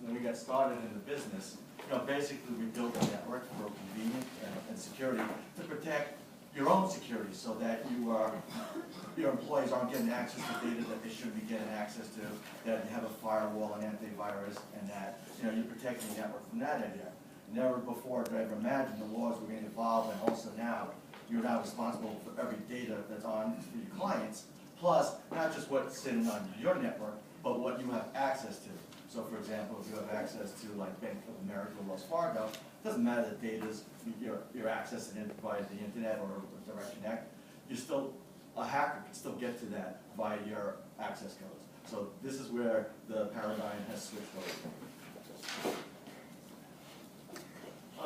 when we got started in the business, basically we built a network for convenience and security to protect your own security, so that your employees aren't getting access to data that they shouldn't be getting access to, that you have a firewall and antivirus, and that you're protecting the network from that area. Never before did I ever imagine the laws were going to evolve, and also now you're now responsible for every data that's on for your clients, plus not just what's sitting on your network, but what you have access to. So for example, if you have access to like Bank of America or Wells Fargo, it doesn't matter that data's you're accessing it via the internet or direct connect, you're still, a hacker can still get to that via your access codes. So this is where the paradigm has switched over.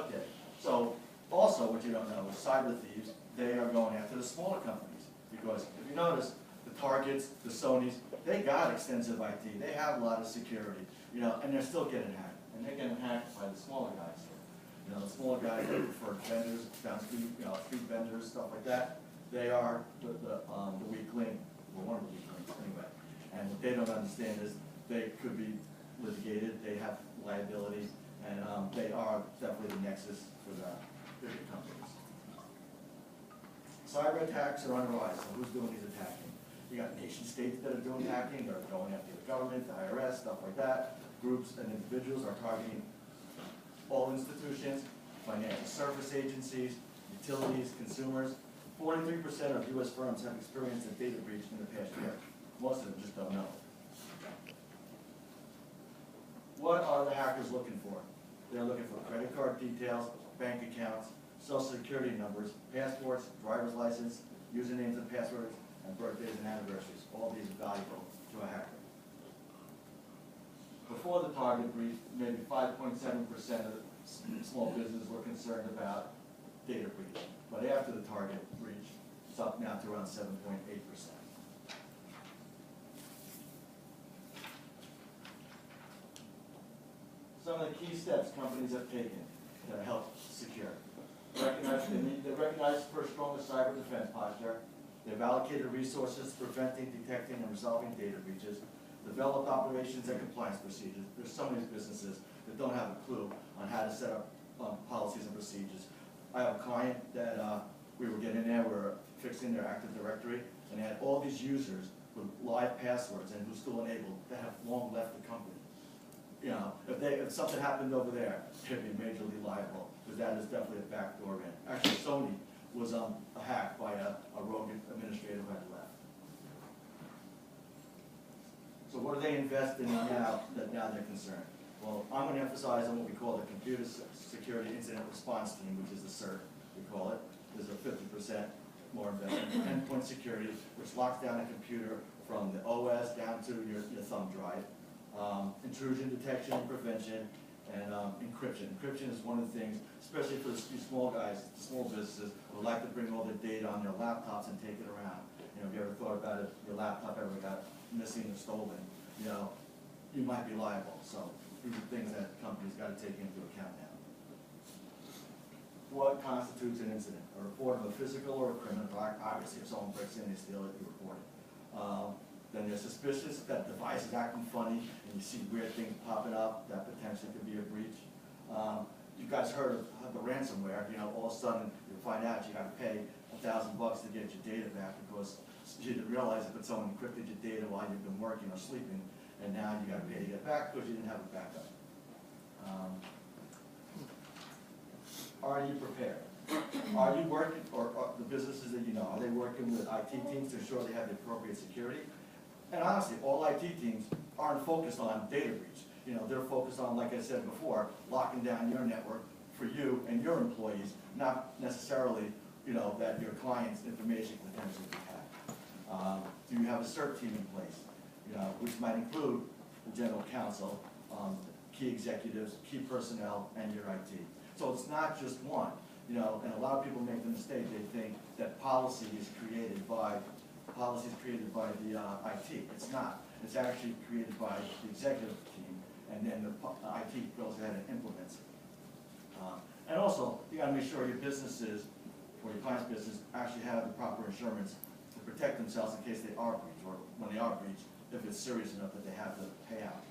Okay, so also what you don't know is cyber thieves, they are going after the smaller companies, because if you notice, the Targets, the Sonys, they got extensive IT, they have a lot of security, and they're still getting hacked, and they're getting hacked by the smaller guys. The smaller guys that prefer vendors, downstream, street vendors, stuff like that, they are the weak link, or one of the weak links anyway. And what they don't understand is they could be litigated, they have liabilities, and they are definitely the nexus for the bigger companies. Cyber attacks are on the rise, so who's doing these attacking? You got nation states that are doing hacking, they're going after the government, the IRS, stuff like that. Groups and individuals are targeting all institutions, financial service agencies, utilities, consumers. 43% of U.S. firms have experienced a data breach in the past year. Most of them just don't know. What are the hackers looking for? They're looking for credit card details, bank accounts, social security numbers, passports, driver's license, usernames and passwords, and birthdays and anniversaries. All these are valuable to a hacker. Before the Target breach, maybe 5.7% of small businesses were concerned about data breach. But after the Target breach, it's up now to around 7.8%. Some of the key steps companies have taken to help secure. They recognize for a stronger cyber defense posture. They've allocated resources to preventing, detecting, and resolving data breaches. Developed operations and compliance procedures. There's so many businesses that don't have a clue on how to set up policies and procedures. I have a client that we were getting there, we were fixing their Active Directory, and they had all these users with live passwords and who's still enabled that have long left the company. If something happened over there, they'd be majorly liable, because that is definitely a backdoor in. Actually, Sony was hacked by a rogue administrator who had left. So what do they invest in now that they're concerned? Well, I'm going to emphasize on what we call the Computer Security Incident Response Team, which is the CERT, we call it. There's a 50% more investment. Endpoint security, which locks down a computer from the OS down to your thumb drive. Intrusion detection and prevention, and encryption. Encryption is one of the things, especially for the small guys, the small businesses, who like to bring all their data on their laptops and take it around. If you ever thought about it, your laptop ever got missing or stolen, you might be liable. So these are things that companies got to take into account now. What constitutes an incident? A report of a physical or a criminal act. Obviously, if someone breaks in, they steal it, you report it. Then they're suspicious that the device is acting funny, and you see weird things popping up that potentially could be a breach. You guys heard of the ransomware? All of a sudden you find out you got to pay $1,000 to get your data back because you didn't realize it, but someone encrypted your data while you've been working or sleeping, and now you got to pay to get it back because you didn't have a backup. Are you prepared? Are you working, or the businesses that you know, are they working with IT teams to ensure they have the appropriate security? And honestly, all IT teams aren't focused on data breach. They're focused on, like I said before, locking down your network for you and your employees, not necessarily, that your client's information could potentially be hacked. Do you have a CERT team in place, which might include the general counsel, key executives, key personnel, and your IT? So it's not just one. And a lot of people make the mistake, they think that policy is created by the IT. It's not. It's actually created by the executive team, and then the IT goes ahead and implements it. And also, you got to make sure your businesses, or your client's business, actually have the proper insurance to protect themselves in case they are breached, or when they are breached, if it's serious enough that they have to pay out.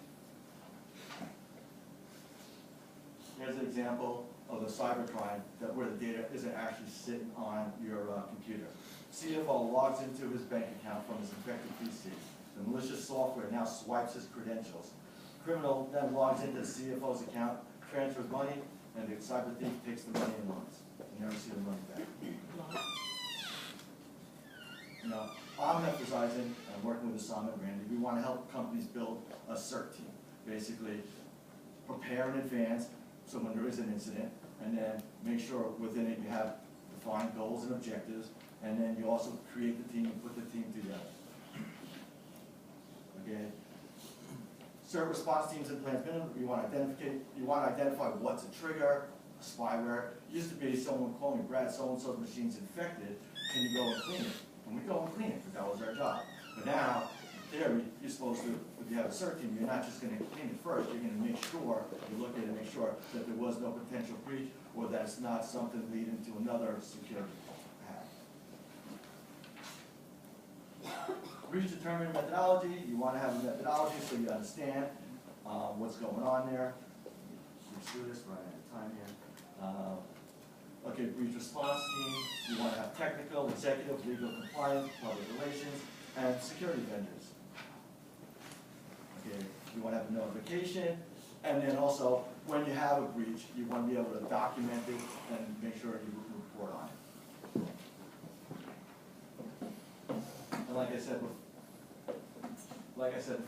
here's an example of a cybercrime where the data isn't actually sitting on your computer. CFO logs into his bank account from his infected PC. The malicious software now swipes his credentials. Criminal then logs into the CFO's account, transfers money, and the cyber thief takes the money and runs. You never see the money back. You know, I'm emphasizing, and working with Assam and Randy, we want to help companies build a CERT team. Basically, prepare in advance so when there is an incident, and then make sure within it you have defined goals and objectives, and then you also create the team and put the team together. Okay. CERT response teams and plans minimum. You want to identify what's a trigger, a spyware. It used to be someone would call me, Brad, so-and-so's machine's infected. Can you go and clean it? And we go and clean it because that was our job. But now, in theory, you're supposed to, if you have a CERT team, you're not just going to clean it first. You're going to make sure, you look at it and make sure that there was no potential breach or that it's not something leading to another security hack. Breach determining methodology. You want to have a methodology so you understand what's going on there. Let's do this right at a time here. Okay, breach response team. You want to have technical, executive, legal compliance, public relations, and security vendors. Okay, you want to have a notification, and then also when you have a breach, you want to be able to document it and make sure you report on it. And like I said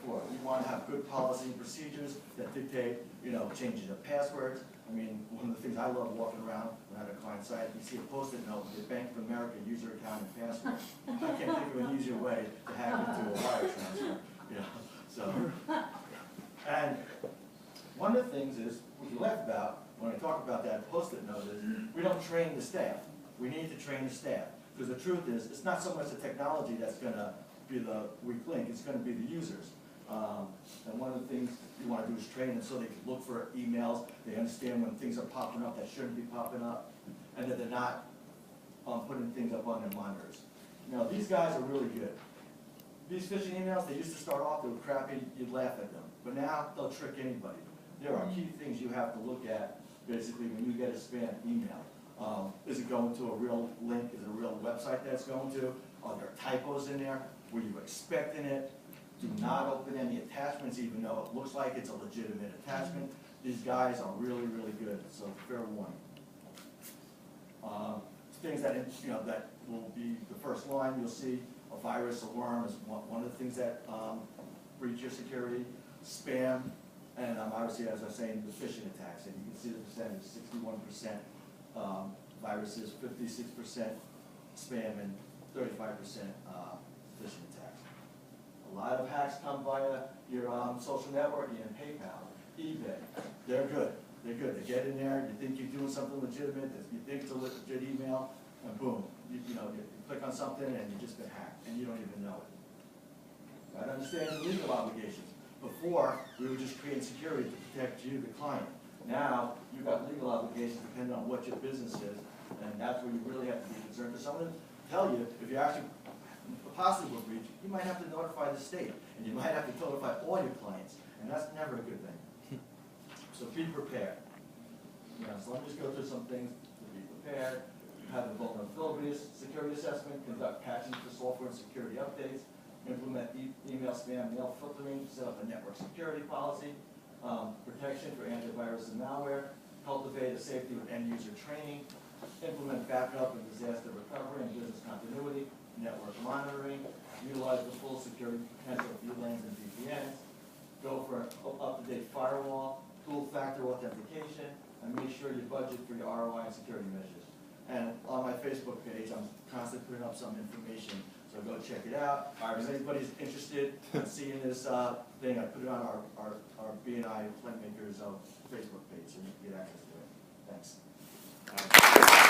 before, you want to have good policy and procedures that dictate, you know, changes of passwords. I mean, one of the things I love walking around when I'm at a client site, you see a Post-it note with the Bank of America user account and password. I can't think of an easier way to hack into a wire transfer. You know, so, and one of the things is, what you laugh about when I talk about that Post-it note is, we don't train the staff. We need to train the staff. Because the truth is, it's not so much the technology that's going to be the weak link, it's going to be the users. And one of the things you want to do is train them so they can look for emails, they understand when things are popping up that shouldn't be popping up, and that they're not putting things up on their monitors. Now, these guys are really good. These phishing emails, they used to start off, they were crappy, you'd laugh at them. But now, they'll trick anybody. There are key things you have to look at, basically, when you get a spam email. Is it going to a real link? Is it a real website that it's going to? Are there typos in there? Were you expecting it? Do not open any attachments, even though it looks like it's a legitimate attachment. These guys are really, really good, so fair warning. Things that, you know, that will be the first line, you'll see a virus, a worm is one of the things that breach your security. Spam, and obviously, as I was saying, the phishing attacks, and you can see the percentage, 61% viruses, 56% spam, and 35% phishing attacks. A lot of hacks come via your social networking and PayPal, eBay. They're good. They're good. They get in there, you think you're doing something legitimate, you think it's a legit email, and boom, you click on something and you've just been hacked, and you don't even know it. Got to understand the legal obligations. Before, we were just creating security to protect you, the client. Now, you've got legal obligations depending on what your business is, and that's where you really have to be concerned. Because someone will tell you, if you're actually a possible breach, you might have to notify the state, and you might have to notify all your clients, and that's never a good thing. So be prepared. You know, so let me just go through some things to be prepared. Have a vulnerabilities security assessment, conduct patching for software and security updates, implement email spam mail filtering, set up a network security policy, protection for antivirus and malware, cultivate a safety with end user training, implement backup and disaster recovery and business continuity, network monitoring, utilize the full security potential of VLANs and VPNs, go for an up-to-date firewall, dual-factor authentication, and make sure you budget for your ROI and security measures. And on my Facebook page, I'm constantly putting up some information, so go check it out. If anybody's interested in seeing this thing, I put it on our B&I Playmakers Facebook page, so you can get access to it. Thanks.